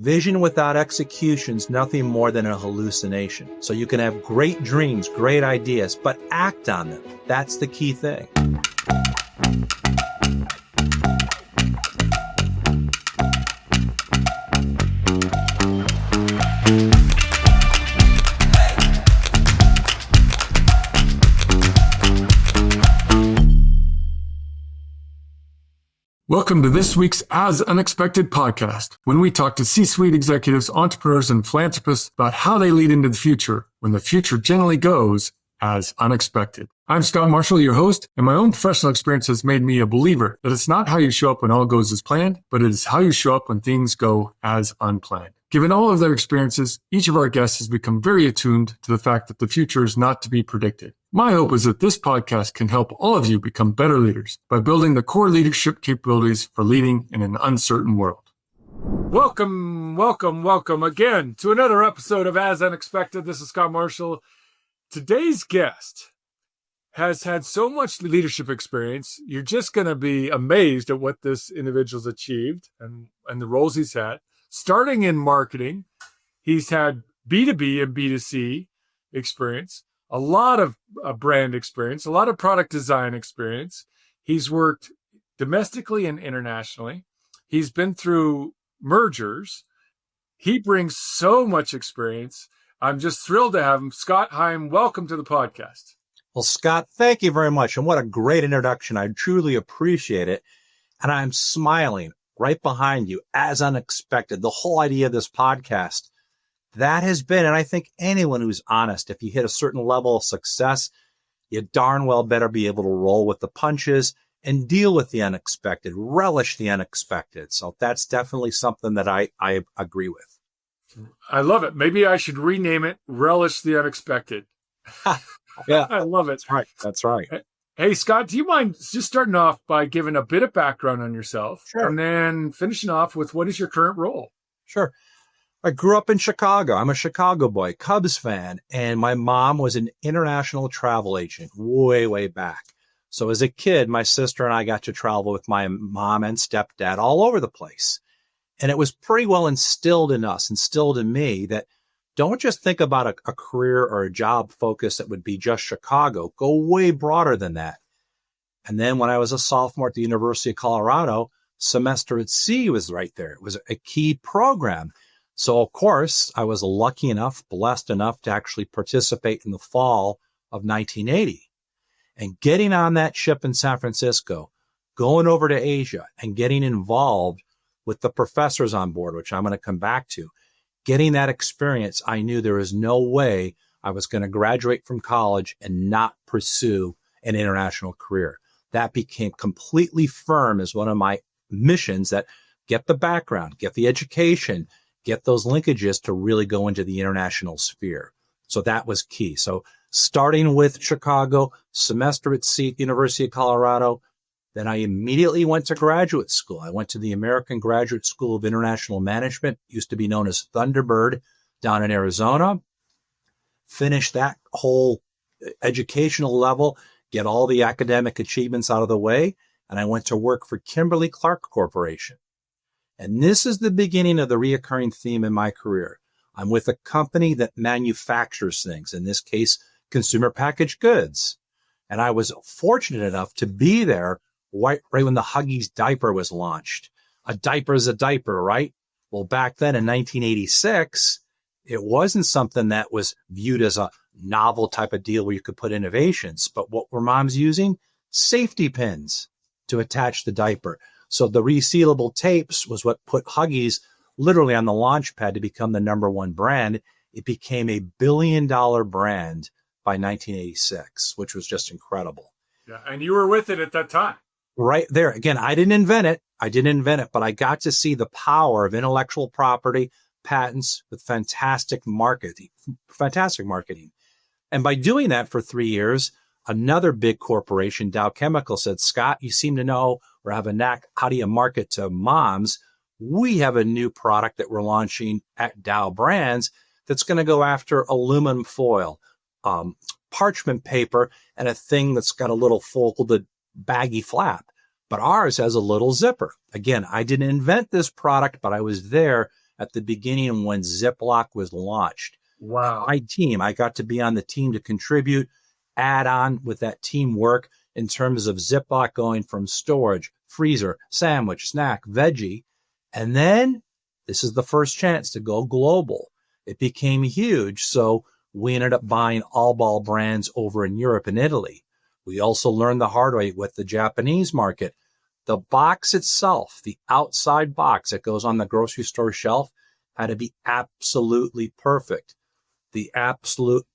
Vision without execution is nothing more than a hallucination. So you can have great dreams, great ideas, but act on them. That's the key thing. Welcome to this week's As Unexpected podcast, when we talk to C-suite executives, entrepreneurs, and philanthropists about how they lead into the future when the future generally goes as unexpected. I'm Scott Marshall, your host, and my own professional experience has made me a believer that it's not how you show up when all goes as planned, but it is how you show up when things go as unplanned. Given all of their experiences, each of our guests has become very attuned to the fact that the future is not to be predicted. My hope is that this podcast can help all of you become better leaders by building the core leadership capabilities for leading in an uncertain world. Welcome again to another episode of As Unexpected. This is Scott Marshall. Today's guest has had so much leadership experience. You're just going to be amazed at what this individual's achieved and the roles he's had. Starting in marketing, he's had B2B and B2C experience, a lot of brand experience, a lot of product design experience. He's worked domestically and internationally. He's been through mergers. He brings so much experience. I'm just thrilled to have him. Scott Heim, welcome to the podcast. Well, Scott, thank you very much. And what a great introduction. I truly appreciate it. And I'm smiling right behind you, as unexpected. The whole idea of this podcast, that has been, and I think anyone who's honest, if you hit a certain level of success, you darn well better be able to roll with the punches and deal with the unexpected, relish the unexpected. So that's definitely something that I agree with. I love it. Maybe I should rename it Relish the Unexpected. Yeah, I love it. That's right. Hey, Scott, do you mind just starting off by giving a bit of background on yourself? Sure. And then finishing off with what is your current role? Sure. I grew up in Chicago. I'm a Chicago boy, Cubs fan, and my mom was an international travel agent way, way back. So as a kid, my sister and I got to travel with my mom and stepdad all over the place. And it was pretty well instilled in me, that don't just think about a career or a job focus that would be just Chicago. Go way broader than that. And then when I was a sophomore at the University of Colorado, semester at sea was right there. It was a key program. So, of course, I was lucky enough, blessed enough to actually participate in the fall of 1980. And getting on that ship in San Francisco, going over to Asia and getting involved with the professors on board, which I'm going to come back to, getting that experience, I knew there was no way I was going to graduate from college and not pursue an international career. That became completely firm as one of my missions, that get the background, get the education, get those linkages to really go into the international sphere. So that was key. So starting with Chicago, semester at sea, University of Colorado, then I immediately went to graduate school. I went to the American Graduate School of International Management, used to be known as Thunderbird, down in Arizona. Finished that whole educational level, get all the academic achievements out of the way, and I went to work for Kimberly-Clark Corporation. And this is the beginning of the reoccurring theme in my career. I'm with a company that manufactures things, in this case, consumer packaged goods. And I was fortunate enough to be there right when the Huggies diaper was launched. A diaper is a diaper, right? Well, back then in 1986, it wasn't something that was viewed as a novel type of deal where you could put innovations. But what were moms using? Safety pins to attach the diaper. So the resealable tapes was what put Huggies literally on the launch pad to become the number one brand. It became a billion-dollar brand by 1986, which was just incredible. Yeah, and you were with it at that time. Right there. Again, I didn't invent it, but I got to see the power of intellectual property, patents with fantastic marketing. And by doing that for 3 years, another big corporation, Dow Chemical, said, Scott, you seem to know or have a knack. How do you market to moms? We have a new product that we're launching at Dow Brands that's going to go after aluminum foil, parchment paper, and a thing that's got a little folded baggy flap. But ours has a little zipper. Again, I didn't invent this product, but I was there at the beginning when Ziploc was launched. Wow. My team, I got to be on the team to contribute, add on with that teamwork in terms of Ziploc going from storage, freezer, sandwich, snack, veggie. And then this is the first chance to go global. It became huge. So we ended up buying All Ball brands over in Europe and Italy. We also learned the hard way with the Japanese market. The box itself, the outside box that goes on the grocery store shelf, had to be absolutely perfect. The absolute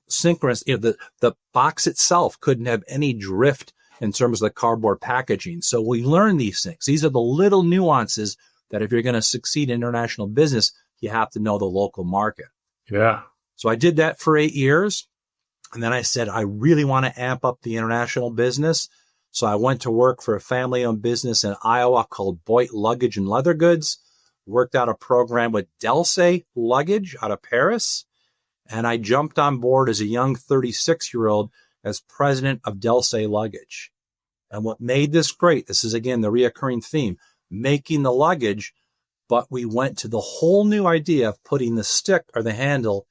synchronous, the box itself couldn't have any drift in terms of the cardboard packaging. So we learned these things. These are the little nuances that if you're going to succeed in international business, you have to know the local market. Yeah. So I did that for 8 years. And then I said, I really want to amp up the international business. So I went to work for a family-owned business in Iowa called Boyd Luggage and Leather Goods, worked out a program with Delsey Luggage out of Paris. And I jumped on board as a young 36-year-old as president of Delsey Luggage. And what made this great, this is again the reoccurring theme, making the luggage, but we went to the whole new idea of putting the stick or the handle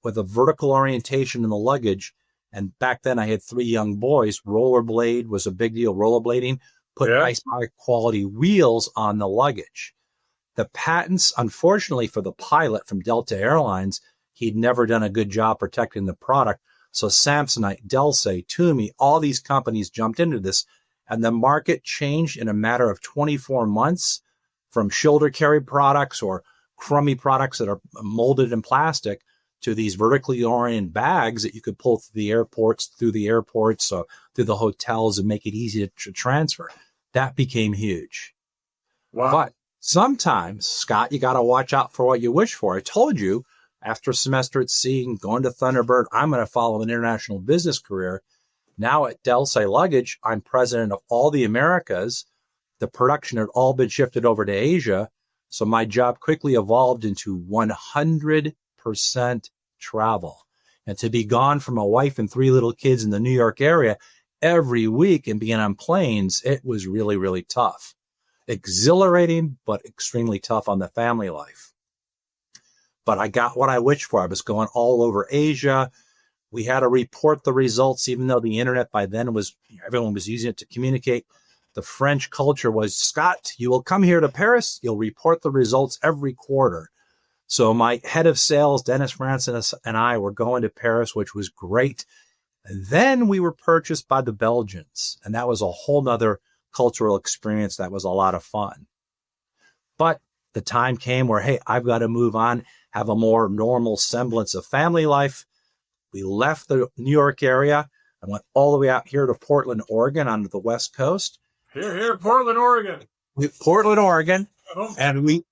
with a vertical orientation in the luggage. And back then I had 3 young boys. Rollerblade was a big deal, rollerblading, put nice high quality wheels on the luggage. The patents, unfortunately for the pilot from Delta Airlines, he'd never done a good job protecting the product. So Samsonite, Delsey, Toomey, all these companies jumped into this. And the market changed in a matter of 24 months from shoulder carry products or crummy products that are molded in plastic to these vertically oriented bags that you could pull through the airports, through the hotels and make it easy to transfer. That became huge. Wow. But sometimes, Scott, you got to watch out for what you wish for. I told you, after a semester at sea and going to Thunderbird, I'm going to follow an international business career. Now at Delsey Luggage, I'm president of all the Americas. The production had all been shifted over to Asia. So my job quickly evolved into 100% travel. And to be gone from a wife and 3 little kids in the New York area every week and being on planes, it was really, really tough. Exhilarating, but extremely tough on the family life. But I got what I wished for. I was going all over Asia. We had to report the results, even though the internet by then everyone was using it to communicate. The French culture was, Scott, you will come here to Paris. You'll report the results every quarter. So my head of sales, Dennis Francis, and I were going to Paris, which was great. And then we were purchased by the Belgians. And that was a whole nother cultural experience. That was a lot of fun. But the time came where, hey, I've got to move on, have a more normal semblance of family life. We left the New York area and went all the way out here to Portland, Oregon, onto the West Coast. Here, Portland, Oregon. Portland, Oregon. And we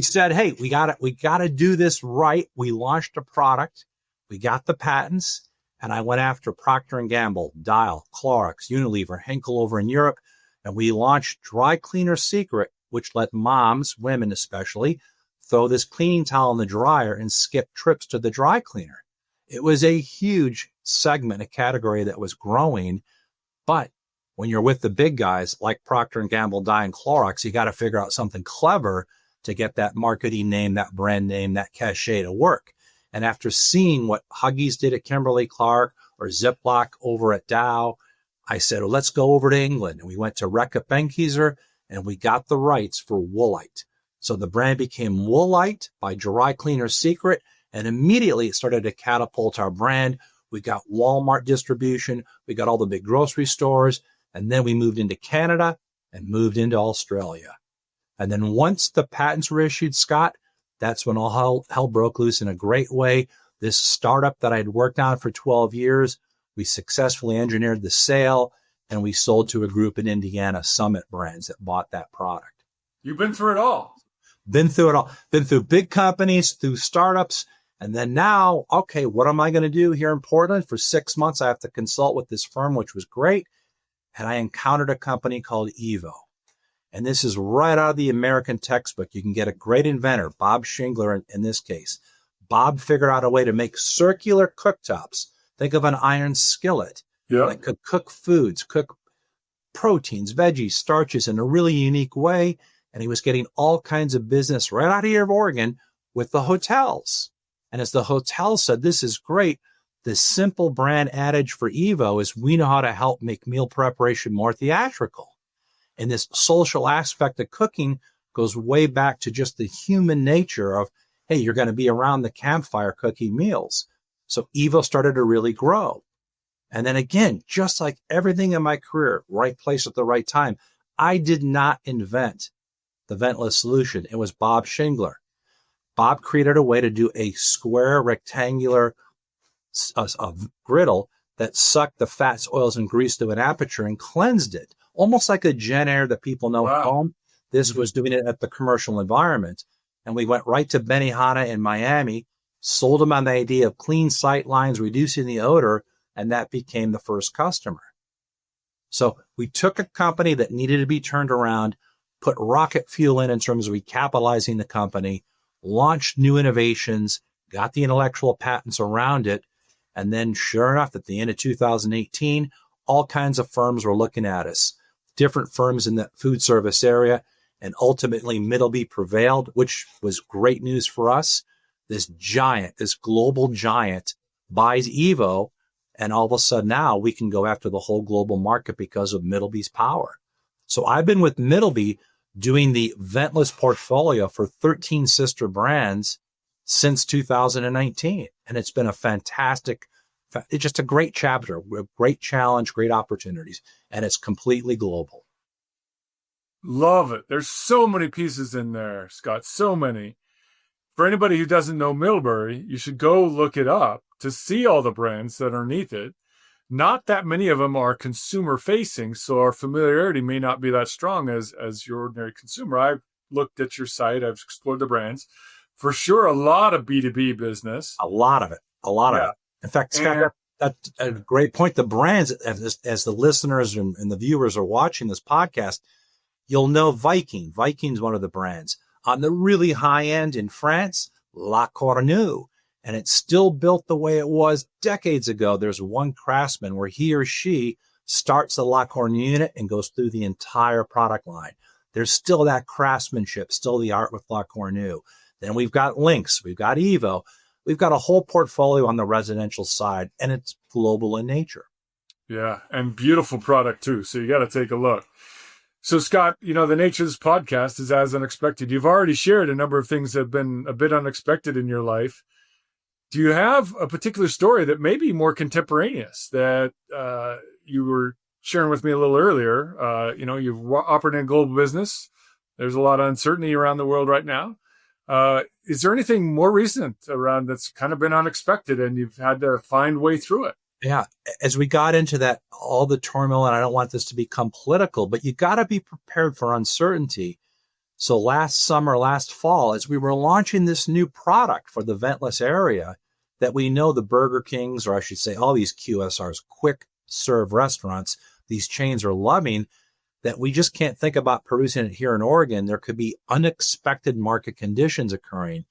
said, hey, we got to do this right. We launched a product. We got the patents. And I went after Procter & Gamble, Dial, Clorox, Unilever, Henkel over in Europe. And we launched Dry Cleaner Secret, which let moms, women especially, throw this cleaning towel in the dryer and skip trips to the dry cleaner. It was a huge segment, a category that was growing. But when you're with the big guys like Procter & Gamble, Dial, and Clorox, you got to figure out something clever to get that marketing name, that brand name, that cachet to work. And after seeing what Huggies did at Kimberly-Clark or Ziploc over at Dow, I said, well, let's go over to England. And we went to Reckitt Benckiser and we got the rights for Woolite. So the brand became Woolite by Dry Cleaner Secret. And immediately it started to catapult our brand. We got Walmart distribution. We got all the big grocery stores. And then we moved into Canada and moved into Australia. And then once the patents were issued, Scott, that's when all hell broke loose in a great way. This startup that I'd worked on for 12 years, we successfully engineered the sale, and we sold to a group in Indiana, Summit Brands, that bought that product. You've been through it all. Been through it all. Been through big companies, through startups. And then now, okay, what am I going to do here in Portland? For 6 months, I have to consult with this firm, which was great. And I encountered a company called Evo. And this is right out of the American textbook. You can get a great inventor, Bob Schingler in this case. Bob figured out a way to make circular cooktops. Think of an iron skillet that could cook foods, cook proteins, veggies, starches in a really unique way. And he was getting all kinds of business right out of here of Oregon with the hotels. And as the hotels said, this is great. The simple brand adage for Evo is we know how to help make meal preparation more theatrical. And this social aspect of cooking goes way back to just the human nature of, hey, you're going to be around the campfire cooking meals. So Evo started to really grow. And then again, just like everything in my career, right place at the right time, I did not invent the Ventless solution. It was Bob Schindler. Bob created a way to do a square rectangular griddle that sucked the fats, oils, and grease through an aperture and cleansed it, almost like a Jen Air that people know at home. This was doing it at the commercial environment. And we went right to Benihana in Miami, sold them on the idea of clean sight lines, reducing the odor, and that became the first customer. So we took a company that needed to be turned around, put rocket fuel in terms of recapitalizing the company, launched new innovations, got the intellectual patents around it. And then sure enough, at the end of 2018, all kinds of firms were looking at us, different firms in the food service area. And ultimately, Middleby prevailed, which was great news for us. This giant, this global giant buys Evo. And all of a sudden now we can go after the whole global market because of Middleby's power. So I've been with Middleby doing the Ventless portfolio for 13 sister brands since 2019. And it's been a fantastic, it's just a great chapter, a great challenge, great opportunities. And it's completely global. Love it. There's so many pieces in there, Scott, so many. For anybody who doesn't know Middleby, you should go look it up to see all the brands that are underneath it. Not that many of them are consumer facing, so our familiarity may not be that strong as your ordinary consumer. I've looked at your site. I've explored the brands. For sure, a lot of B2B business. A lot of it. In fact, Scott, that's a great point. The brands, as the listeners and the viewers are watching this podcast, you'll know Viking. Viking's one of the brands. On the really high end in France, La Cornue. And it's still built the way it was decades ago. There's one craftsman where he or she starts the La Cornue unit and goes through the entire product line. There's still that craftsmanship, still the art with La Cornue. Then we've got Lynx, we've got Evo. We've got a whole portfolio on the residential side, and it's global in nature. Yeah, and beautiful product too. So you got to take a look. So Scott, the nature of this podcast is as unexpected. You've already shared a number of things that have been a bit unexpected in your life. Do you have a particular story that may be more contemporaneous that you were sharing with me a little earlier? You've operated in global business. There's a lot of uncertainty around the world right now. Is there anything more recent around that's kind of been unexpected and you've had to find way through it? Yeah. As we got into that, all the turmoil, and I don't want this to become political, but you got to be prepared for uncertainty. So last fall, as we were launching this new product for the Ventless area that we know the Burger Kings, or I should say all these QSRs, quick serve restaurants, these chains are loving, that we just can't think about producing it here in Oregon. There could be unexpected market conditions occurring.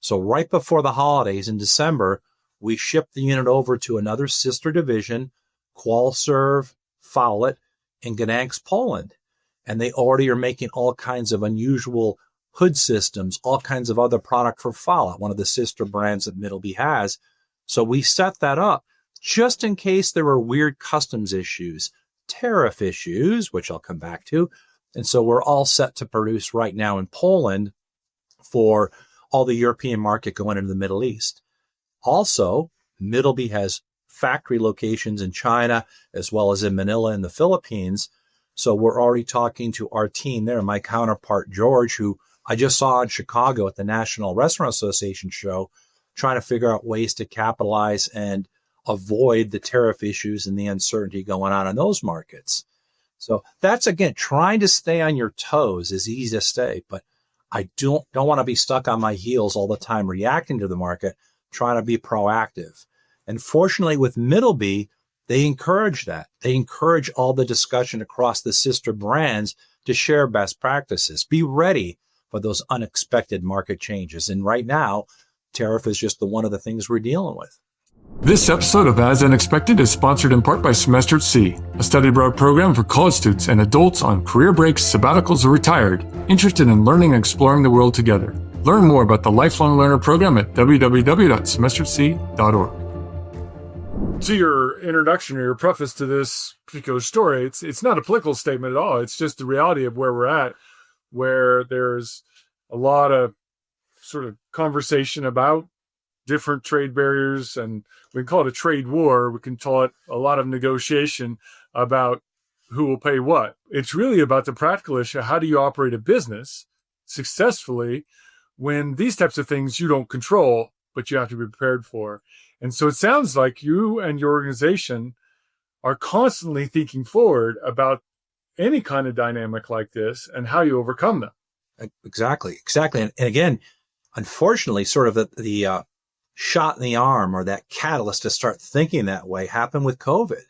So right before the holidays in December, we shipped the unit over to another sister division, QualServe, Follett, in Gdansk, Poland. And they already are making all kinds of unusual hood systems, all kinds of other product for Follett, one of the sister brands that Middleby has. So we set that up just in case there were weird customs issues, tariff issues, which I'll come back to. And so we're all set to produce right now in Poland for all the European market going into the Middle East. Also, Middleby has factory locations in China as well as in Manila in the Philippines. So we're already talking to our team there, my counterpart, George, who I just saw in Chicago at the National Restaurant Association show, trying to figure out ways to capitalize and avoid the tariff issues and the uncertainty going on in those markets. So that's, again, trying to stay on your toes is easy to stay, but I don't want to be stuck on my heels all the time reacting to the market, trying to be proactive. And fortunately with Middleby, they encourage that. They encourage all the discussion across the sister brands to share best practices. Be ready for those unexpected market changes. And right now, tariff is just one of the things we're dealing with. This episode of As Unexpected is sponsored in part by Semester at Sea, a study abroad program for college students and adults on career breaks, sabbaticals, or retired, interested in learning and exploring the world together. Learn more about the Lifelong Learner program at www.semesteratc.org. To your introduction or your preface to this particular story, it's not a political statement at all. It's just the reality of where we're at, where there's a lot of sort of conversation about different trade barriers, and we can call it a trade war. We can call it a lot of negotiation about who will pay what. It's really about the practical issue. How do you operate a business successfully when these types of things you don't control, but you have to be prepared for? And so it sounds like you and your organization are constantly thinking forward about any kind of dynamic like this and how you overcome them. Exactly. And again, unfortunately, sort of the shot in the arm or that catalyst to start thinking that way happened with COVID,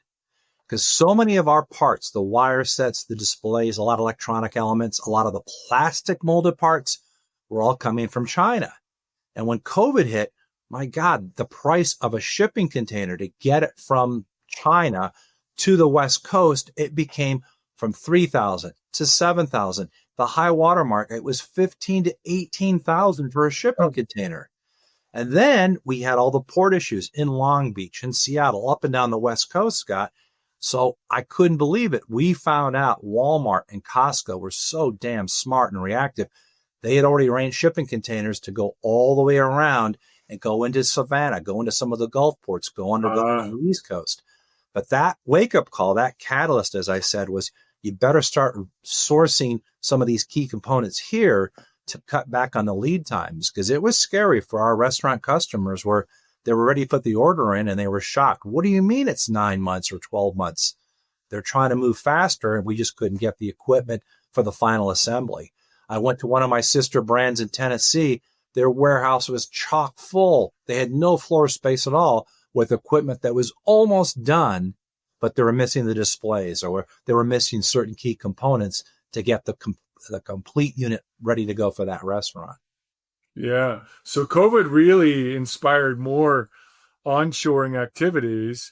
because so many of our parts, the wire sets, the displays, a lot of electronic elements, a lot of the plastic molded parts were all coming from China. And when COVID hit, my God, the price of a shipping container to get it from China to the West Coast, it became from $3,000 to $7,000. The high water mark, it was $15,000 to $18,000 for a shipping container. And then we had all the port issues in Long Beach, in Seattle, up and down the West Coast, Scott. So I couldn't believe it. We found out Walmart and Costco were so damn smart and reactive. They had already arranged shipping containers to go all the way around and go into Savannah, go into some of the Gulf ports, go under the East Coast. But that wake-up call, that catalyst, as I said, was you better start sourcing some of these key components here to cut back on the lead times, because it was scary for our restaurant customers where they were ready to put the order in and they were shocked. What do you mean it's 9 months or 12 months? They're trying to move faster and we just couldn't get the equipment for the final assembly. I went to one of my sister brands in Tennessee. Their warehouse was chock full. They had no floor space at all with equipment that was almost done, but they were missing the displays or they were missing certain key components to get the complete unit ready to go for that restaurant. Yeah. So COVID really inspired more onshoring activities.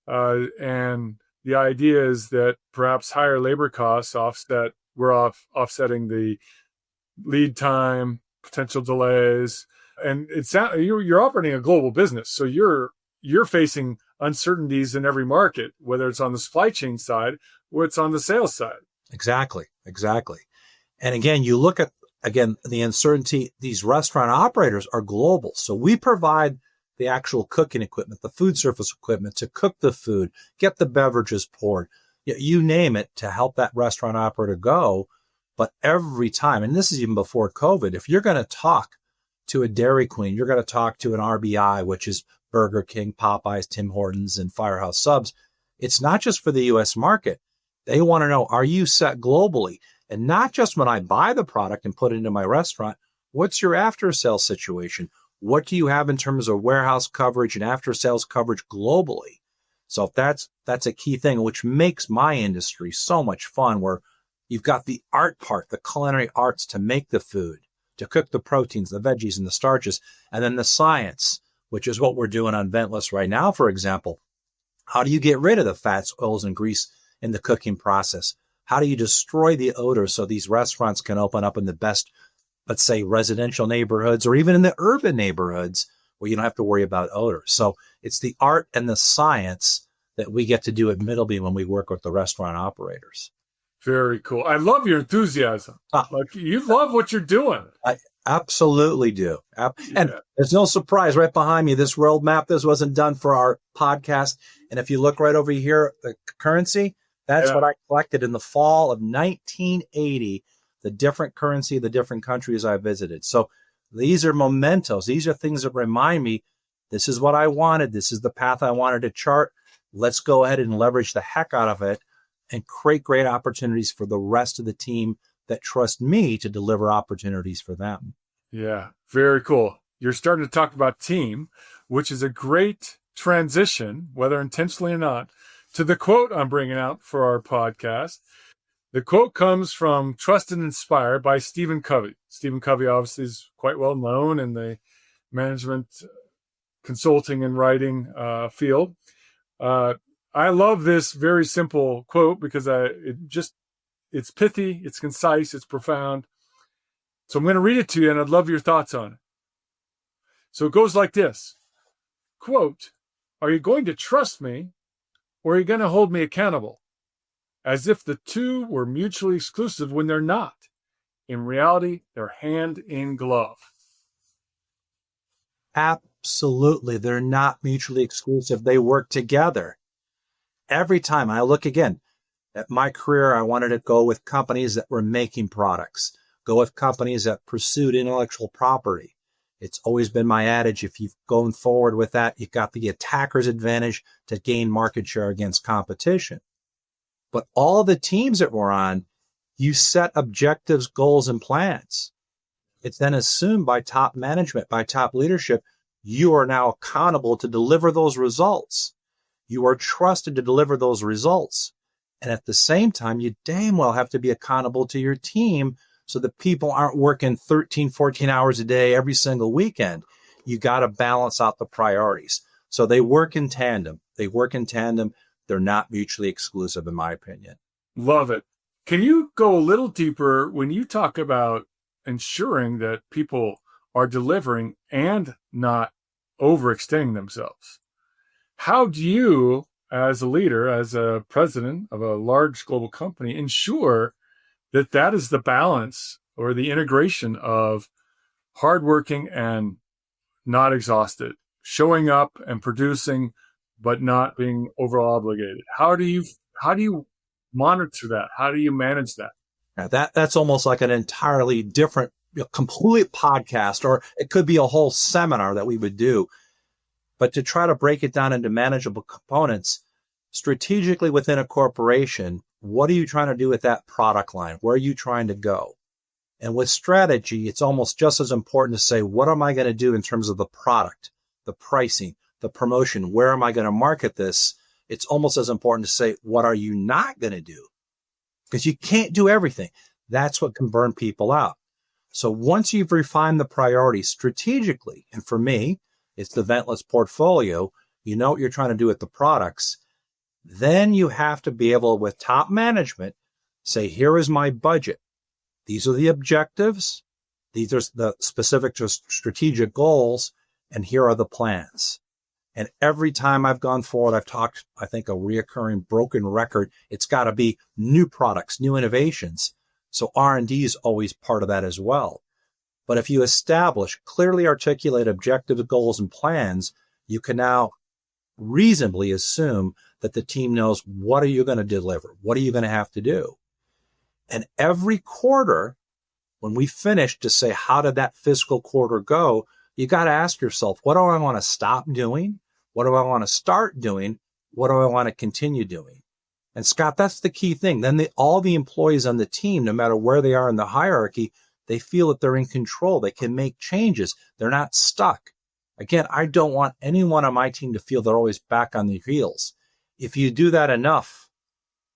And the idea is that perhaps higher labor costs offsetting the lead time, potential delays. And you're operating a global business. So you're facing uncertainties in every market, whether it's on the supply chain side or it's on the sales side. Exactly. And again, you look at, the uncertainty. These restaurant operators are global. So we provide the actual cooking equipment, the food service equipment to cook the food, get the beverages poured, you name it, to help that restaurant operator go. But every time, and this is even before COVID, if you're going to talk to a Dairy Queen, you're going to talk to an RBI, which is Burger King, Popeyes, Tim Hortons, and Firehouse Subs, it's not just for the U.S. market. They want to know, are you set globally? And not just when I buy the product and put it into my restaurant, what's your after sales situation? What do you have in terms of warehouse coverage and after sales coverage globally? So if that's a key thing, which makes my industry so much fun, where you've got the art part, the culinary arts to make the food, to cook the proteins, the veggies, and the starches, and then the science, which is what we're doing on Ventless right now, for example. How do you get rid of the fats, oils, and grease in the cooking process? How do you destroy the odor so these restaurants can open up in the best, let's say, residential neighborhoods or even in the urban neighborhoods where you don't have to worry about odor? So it's the art and the science that we get to do at Middleby when we work with the restaurant operators. Very cool. I love your enthusiasm. Like, you love what you're doing. I absolutely do. And there's no surprise right behind me. This world map, this wasn't done for our podcast. And if you look right over here, the currency, that's what I collected in the fall of 1980, the different currency, the different countries I visited. So these are mementos. These are things that remind me, this is what I wanted. This is the path I wanted to chart. Let's go ahead and leverage the heck out of it and create great opportunities for the rest of the team that trust me to deliver opportunities for them. Yeah, very cool. You're starting to talk about team, which is a great transition, whether intentionally or not, to the quote I'm bringing out for our podcast. The quote comes from Trust and Inspire by Stephen Covey. Stephen Covey obviously is quite well known in the management consulting and writing field. I love this very simple quote because it's pithy, it's concise, it's profound. So I'm going to read it to you, and I'd love your thoughts on it. So it goes like this, quote, "Are you going to trust me, or are you going to hold me accountable? As if the two were mutually exclusive when they're not. In reality, they're hand in glove." Absolutely. They're not mutually exclusive. They work together. Every time I look again at my career, I wanted to go with companies that were making products, go with companies that pursued intellectual property. It's always been my adage, if you've gone forward with that, you've got the attacker's advantage to gain market share against competition. But all the teams that we're on, you set objectives, goals, and plans. It's then assumed by top management, by top leadership, you are now accountable to deliver those results. You are trusted to deliver those results. And at the same time, you damn well have to be accountable to your team so that people aren't working 13, 14 hours a day every single weekend. You got to balance out the priorities. So they work in tandem. They're not mutually exclusive, in my opinion. Love it. Can you go a little deeper when you talk about ensuring that people are delivering and not overextending themselves? How do you, as a leader, as a president of a large global company, ensure that that is the balance or the integration of hardworking and not exhausted, showing up and producing, but not being over obligated? How do you monitor that? How do you manage that? That's almost like an entirely different, complete podcast, or it could be a whole seminar that we would do. But to try to break it down into manageable components, strategically within a corporation, what are you trying to do with that product line? Where are you trying to go? And with strategy, it's almost just as important to say, what am I going to do in terms of the product, the pricing, the promotion? Where am I going to market this? It's almost as important to say, what are you not going to do? Because you can't do everything. That's what can burn people out. So once you've refined the priorities strategically, and for me, it's the Ventless portfolio, you know what you're trying to do with the products, then you have to be able, with top management, say, here is my budget. These are the objectives. These are the specific strategic goals, and here are the plans. And every time I've gone forward, I've talked, I think, a reoccurring broken record. It's got to be new products, new innovations. So R&D is always part of that as well. But if you establish clearly articulate objectives, goals, and plans, you can now reasonably assume that the team knows, what are you going to deliver? What are you going to have to do? And every quarter, when we finish, to say, how did that fiscal quarter go? You got to ask yourself, what do I want to stop doing? What do I want to start doing? What do I want to continue doing? And Scott, that's the key thing. Then all the employees on the team, no matter where they are in the hierarchy, they feel that they're in control. They can make changes. They're not stuck. Again, I don't want anyone on my team to feel they're always back on their heels. If you do that enough,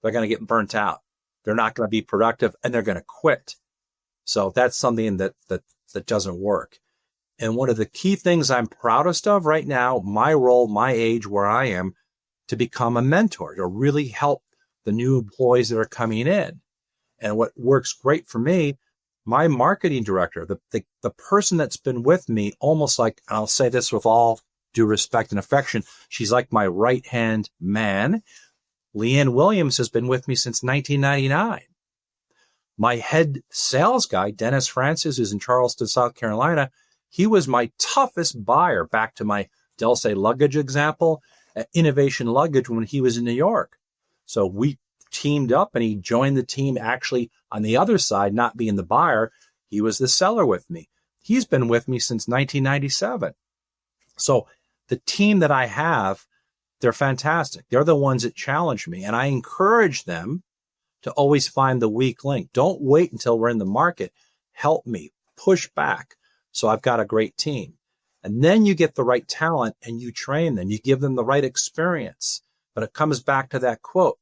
they're going to get burnt out. They're not going to be productive, and they're going to quit. So that's something that doesn't work. And one of the key things I'm proudest of right now, my role, my age, where I am, to become a mentor, to really help the new employees that are coming in. And what works great for me, my marketing director, the person that's been with me almost like, and I'll say this with all due respect and affection, she's like my right-hand man. Leanne Williams has been with me since 1999. My head sales guy, Dennis Francis, who's in Charleston, South Carolina, he was my toughest buyer, back to my Delsey luggage example, Innovation Luggage, when he was in New York. So we teamed up, and he joined the team actually on the other side, not being the buyer. He was the seller with me. He's been with me since 1997. So the team that I have, they're fantastic. They're the ones that challenge me, and I encourage them to always find the weak link. Don't wait until we're in the market. Help me, push back. So I've got a great team. And then you get the right talent and you train them. You give them the right experience. But it comes back to that quote.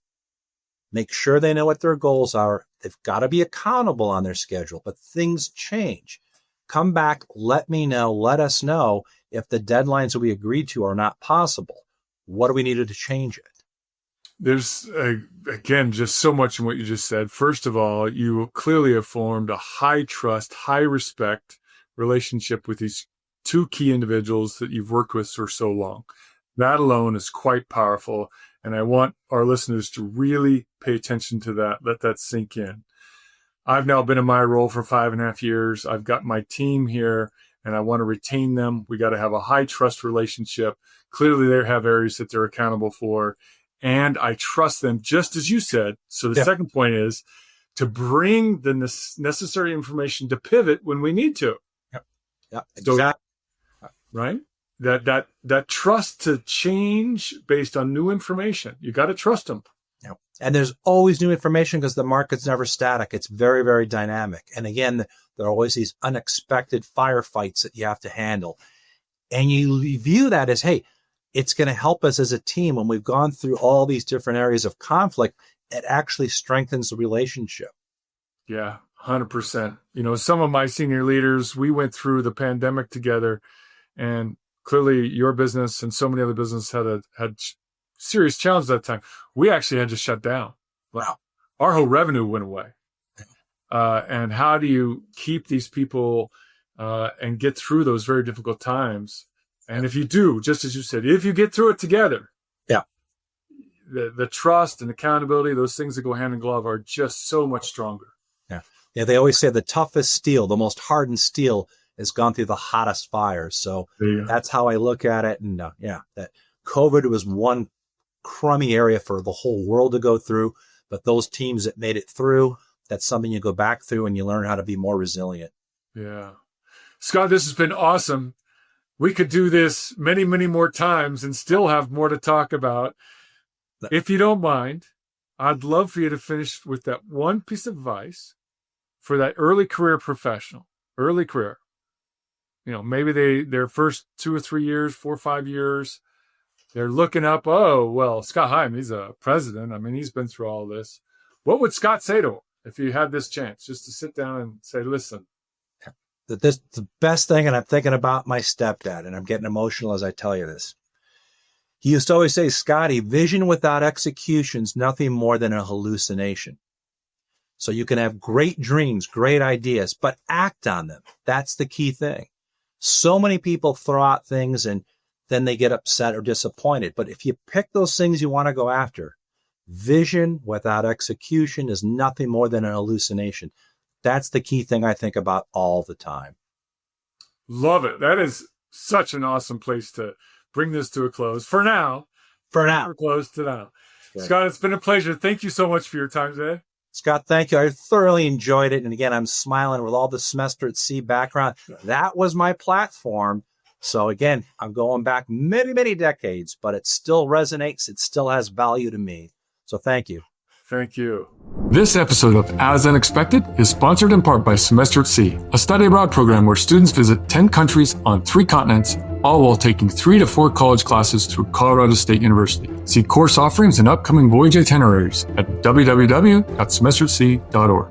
Make sure they know what their goals are. They've got to be accountable on their schedule, but things change. come back, let us know if the deadlines that we agreed to are not possible. What do we need to change it? There's, again, just so much in what you just said. First of all, you clearly have formed a high trust, high respect relationship with these two key individuals that you've worked with for so long. That alone is quite powerful. And I want our listeners to really pay attention to that. Let that sink in. I've now been in my role for 5.5 years. I've got my team here and I want to retain them. We got to have a high trust relationship. Clearly they have areas that they're accountable for. And I trust them, just as you said. So the second point is to bring the necessary information to pivot when we need to. Yeah, exactly. So, right? That trust to change based on new information. You got to trust them. Yeah. And there's always new information because the market's never static. It's very, very dynamic. And again, there are always these unexpected firefights that you have to handle. And you view that as, hey, it's going to help us as a team when we've gone through all these different areas of conflict. It actually strengthens the relationship. Yeah, 100%. Some of my senior leaders, we went through the pandemic together, and clearly your business and so many other businesses had serious challenges at that time. We actually had to shut down. Wow. Our whole revenue went away. And how do you keep these people and get through those very difficult times? And if you do, just as you said, if you get through it together, the trust and accountability, those things that go hand in glove are just so much stronger. Yeah. They always say the toughest steel, the most hardened steel has gone through the hottest fires. So that's how I look at it. And that COVID was one crummy area for the whole world to go through. But those teams that made it through, that's something you go back through and you learn how to be more resilient. Yeah. Scott, this has been awesome. We could do this many, many more times and still have more to talk about. If you don't mind, I'd love for you to finish with that one piece of advice for that early career professional, early career. Maybe their first 2 or 3 years, 4 or 5 years, they're looking up, oh, well, Scott Heim, he's a president. I mean, he's been through all this. What would Scott say to him if you had this chance just to sit down and say, listen? The best thing, and I'm thinking about my stepdad, and I'm getting emotional as I tell you this. He used to always say, Scotty, vision without execution is nothing more than a hallucination. So you can have great dreams, great ideas, but act on them. That's the key thing. So many people throw out things and then they get upset or disappointed. But if you pick those things you want to go after, vision without execution is nothing more than an hallucination. That's the key thing I think about all the time. Love it. That is such an awesome place to bring this to a close. For now. We're close to now. Okay. Scott, it's been a pleasure. Thank you so much for your time today. Scott, thank you. I thoroughly enjoyed it. And again, I'm smiling with all the semester at sea background. That was my platform. So again, I'm going back many, many decades, but it still resonates. It still has value to me. So thank you. Thank you. This episode of As Unexpected is sponsored in part by Semester at Sea, a study abroad program where students visit 10 countries on 3 continents, all while taking 3 to 4 college classes through Colorado State University. See course offerings and upcoming voyage itineraries at www.semesteratsea.org.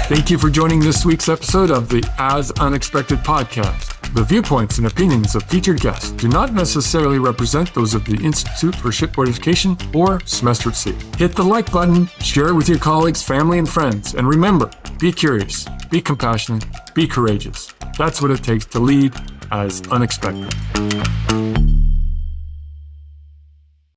Thank you for joining this week's episode of the As Unexpected podcast. The viewpoints and opinions of featured guests do not necessarily represent those of the Institute for Shipboard Education or Semester at Sea. Hit the like button, share it with your colleagues, family, and friends, and remember, be curious, be compassionate, be courageous. That's what it takes to lead as unexpected.